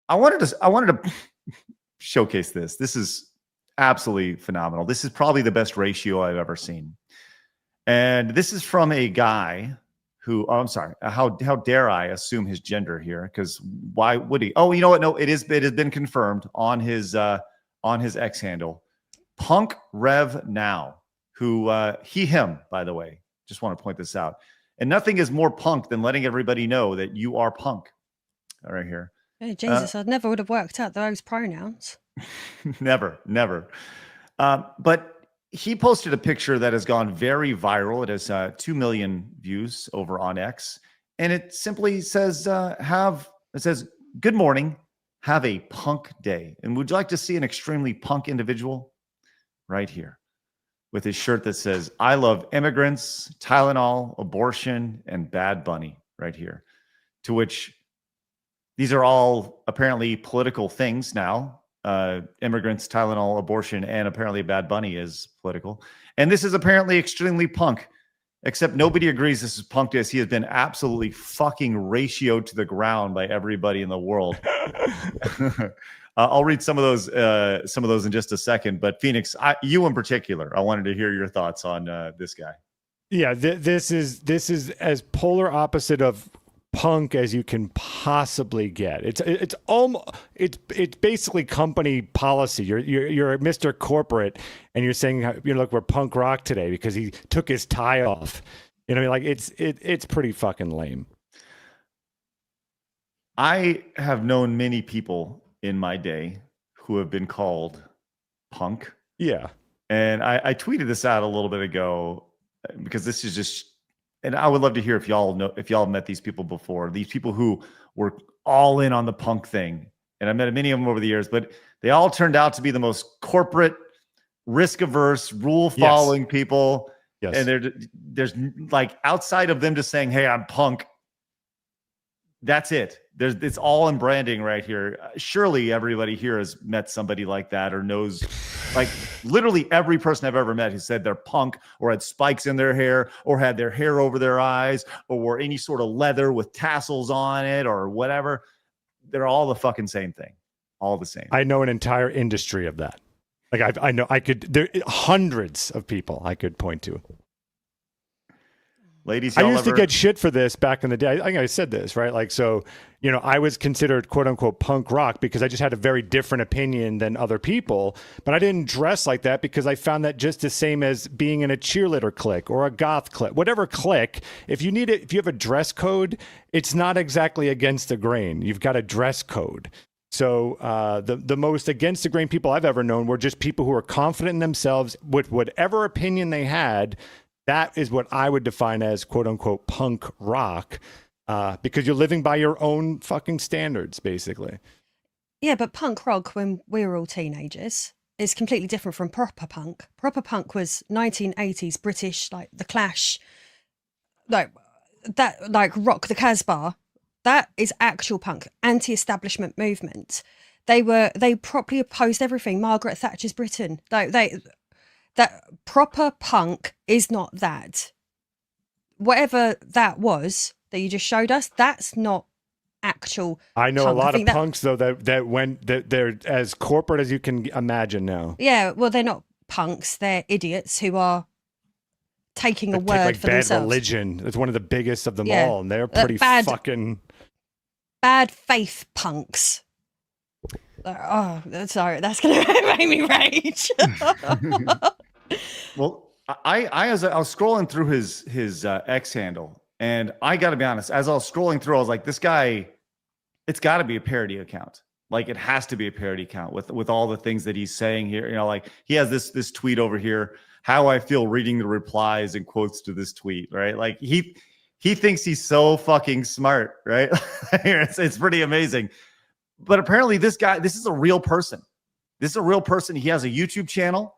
I wanted to showcase this. This is absolutely phenomenal. This is probably the best ratio I've ever seen. And this is from a guy who, oh, I'm sorry, how dare I assume his gender here? Because why would he? Oh, you know what? No, it has been confirmed on his X handle, Punk Rev Now, who him, by the way. Just want to point this out. And nothing is more punk than letting everybody know that you are punk. Right here. Oh, Jesus, I never would have worked out those pronouns. Never. But he posted a picture that has gone very viral. It has 2 million views over on X. And it simply says, good morning, have a punk day. And would you like to see an extremely punk individual? Right here with his shirt that says, I love immigrants, Tylenol, abortion, and Bad Bunny right here. To which these are all apparently political things now. Immigrants, Tylenol, abortion, and apparently Bad Bunny is political. And this is apparently extremely punk, except nobody agrees this is punk as he has been absolutely fucking ratioed to the ground by everybody in the world. I'll read some of those in just a second. But Phoenix, you in particular, I wanted to hear your thoughts on this guy. Yeah, this is as polar opposite of punk as you can possibly get. It's basically company policy. You're Mr. Corporate, and you're saying, look, we're punk rock today because he took his tie off. It's pretty fucking lame. I have known many people in my day who have been called punk. Yeah. And I tweeted this out a little bit ago because this is just, and I would love to hear if y'all met these people before, these people who were all in on the punk thing. And I met many of them over the years, but they all turned out to be the most corporate, risk averse, rule following people. Yes. And there's like, outside of them just saying, hey, I'm punk, that's it. It's all in branding right here. Surely everybody here has met somebody like that or knows, like literally every person I've ever met who said they're punk or had spikes in their hair or had their hair over their eyes or wore any sort of leather with tassels on it or whatever. They're all the fucking same thing. All the same. I know an entire industry of that. Like there are hundreds of people I could point to. Ladies, I used to get shit for this back in the day. I think I said this, right? Like, so, I was considered quote unquote punk rock because I just had a very different opinion than other people, but I didn't dress like that because I found that just the same as being in a cheerleader clique or a goth clique, whatever clique. If you have a dress code, it's not exactly against the grain. You've got a dress code. So the most against the grain people I've ever known were just people who were confident in themselves with whatever opinion they had. That is what I would define as quote unquote punk rock, because you're living by your own fucking standards, basically. Yeah, but punk rock when we were all teenagers is completely different from proper punk. Proper punk was 1980s British, like The Clash, like Rock the Casbah. That is actual punk, anti-establishment movement. They properly opposed everything. Margaret Thatcher's Britain. That proper punk is not that. Whatever that was that you just showed us, that's not actual. I know punk. A lot of punks though that they're as corporate as you can imagine now. Yeah, well, they're not punks; they're idiots who are taking a word for Bad themselves. Religion. It's one of the biggest of them all, and they're pretty fucking bad faith punks. Oh, sorry, that's gonna make me rage. Well, I was scrolling through his X handle, and I got to be honest. As I was scrolling through, I was like, this guy, it's got to be a parody account. Like, it has to be a parody account with all the things that he's saying here. Like he has this tweet over here. How I feel reading the replies and quotes to this tweet, right? Like he thinks he's so fucking smart, right? It's pretty amazing. But apparently, this guy, this is a real person. This is a real person. He has a YouTube channel.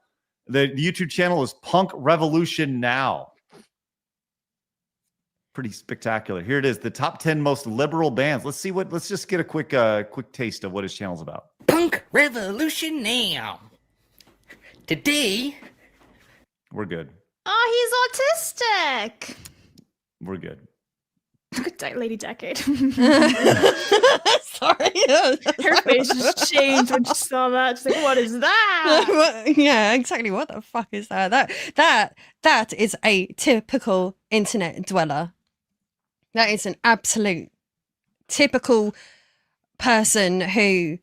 The YouTube channel is Punk Revolution Now. Pretty spectacular. Here it is, the top 10 most liberal bands. Let's just get a quick taste of what his channel's about. Punk Revolution Now. Today, we're good. Oh, he's autistic. We're good. Lady Decade. Sorry. Her face just changed when she saw that. She's like, "What is that?" Yeah, exactly. What the fuck is that? That is a typical internet dweller. That is an absolute typical person who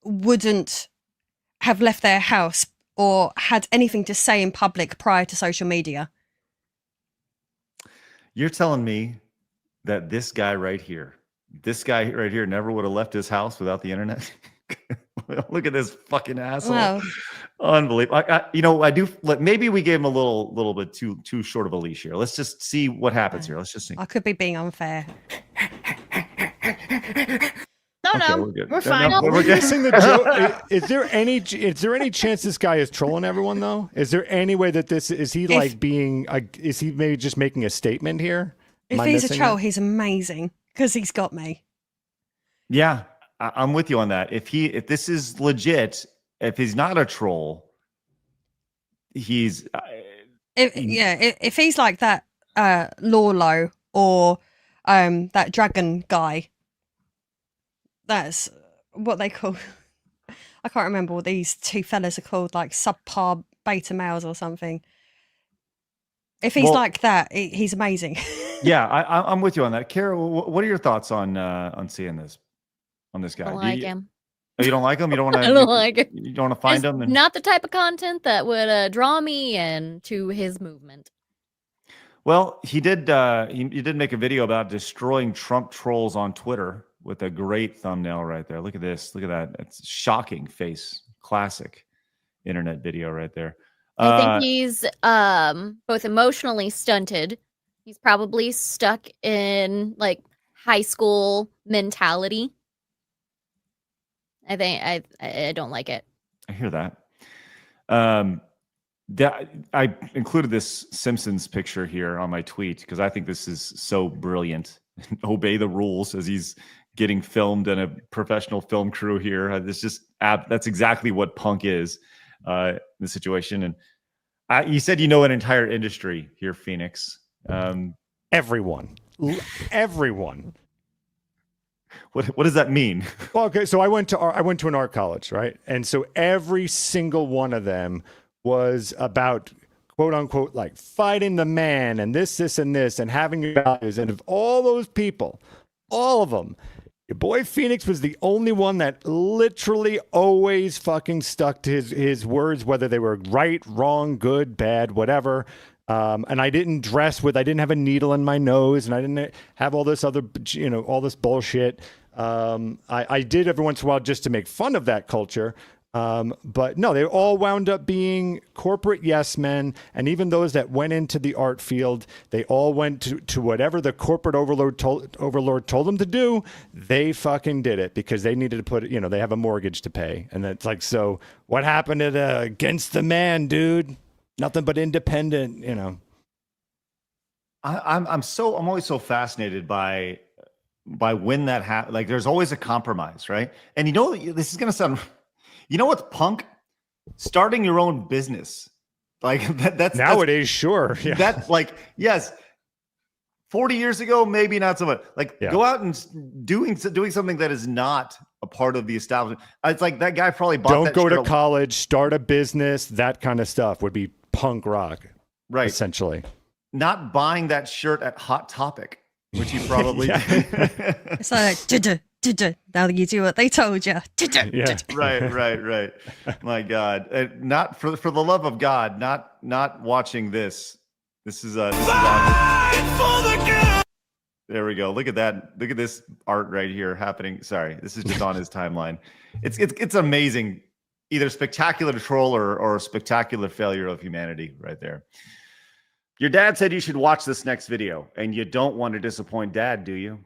wouldn't have left their house or had anything to say in public prior to social media. You're telling me that this guy right here never would have left his house without the internet? Look at this fucking asshole. Well, Unbelievable. Maybe we gave him a little bit too short of a leash here. Let's just see what happens here. Let's just see. I could be being unfair. No, we're fine. We're guessing the joke. Is there any chance this guy is trolling everyone though? Is there any way that is he maybe just making a statement here? If he's a troll, he's amazing because he's got me. Yeah, I'm with you on that. If this is legit, if he's not a troll, he's if he's like that Lawlo or that dragon guy, that's what they call. I can't remember what these two fellas are called, like subpar beta males or something. If he's like that, he's amazing. Yeah, I'm with you on that. Kara, what are your thoughts on seeing this, on this guy? I don't like him. Oh, you don't like him? You don't want to? I don't like it. You don't want to find him? Not the type of content that would draw me into his movement. Well, he did make a video about destroying Trump trolls on Twitter with a great thumbnail right there. Look at this. Look at that. It's shocking face. Classic internet video right there. I think he's both emotionally stunted. He's probably stuck in like high school mentality. I don't like it. I hear that. I included this Simpsons picture here on my tweet because I think this is so brilliant. Obey the rules as he's getting filmed in a professional film crew here. That's exactly what punk is in the situation. And you said an entire industry here, Phoenix. Everyone. What does that mean? Well, okay, so I went to an art college, right? And so every single one of them was about quote unquote like fighting the man and this and this and having your values. And of all those people, all of them, your boy Phoenix was the only one that literally always fucking stuck to his words, whether they were right, wrong, good, bad, whatever. And I didn't have a needle in my nose, and I didn't have all this other, all this bullshit. I did every once in a while just to make fun of that culture. But no, they all wound up being corporate yes men. And even those that went into the art field, they all went to whatever the corporate overlord told them to do. They fucking did it because they needed to put, they have a mortgage to pay. And it's like, so what happened to the against the man, dude? Nothing but independent, I'm always so fascinated by when that happens. Like there's always a compromise, right? And this is gonna sound, what's punk? Starting your own business. Like that's nowadays, sure. Yeah. That's like, yes. 40 years ago, maybe not so much. Like go out and doing something that is not a part of the establishment. It's like that guy probably bought Don't go to college, start a business, that kind of stuff would be punk rock. Right. Essentially. Not buying that shirt at Hot Topic, which he probably did. It's like, now you do what they told you. Yeah. Right. My God. Not for the love of God, not watching this. This is there we go. Look at that. Look at this art right here happening. Sorry, this is just on his timeline. It's amazing. Either spectacular troll or a spectacular failure of humanity right there. Your dad said you should watch this next video, and you don't want to disappoint Dad, do you?